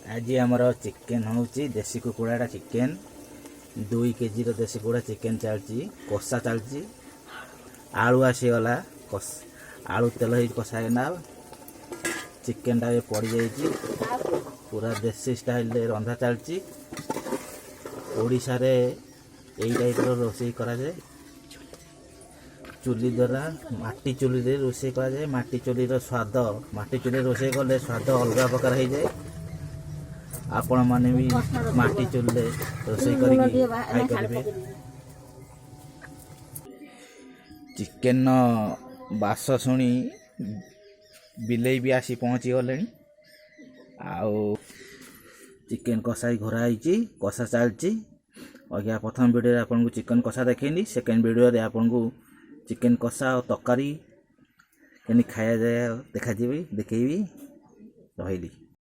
आज आमर चिकेन हूँ देसी कुकुड़ा चिकेन 2 केजी देसी कुकुड़ा चिकेन चलती कषा चलती आलू आसीगला आलू तेल ही कषाना चिकेन टा पड़ जाइए पूरा देसी स्टाइल रंधा चलती ओडिशा रे यही टाइप रोषे कराए चुली द्वारा माटी चुली रे रोषे कराए माटी चुली स्वाद माटी चुली रोषे कले स्वाद अलग प्रकार हो जाए आपण माने भी माटी चुल्ले रोषे करें चिकेन बास शुणी बिलेई भी आसी पहुँची गले आउ चिकेन कषाई घोराई कषा चलती अज्ञा प्रथम वीडियो आपन को चिकेन कषा देखनी सेकेंड वीडियो रे आपन को चिकेन कषा और तरकारी केनी खाया जाए देखा देखेबी रही।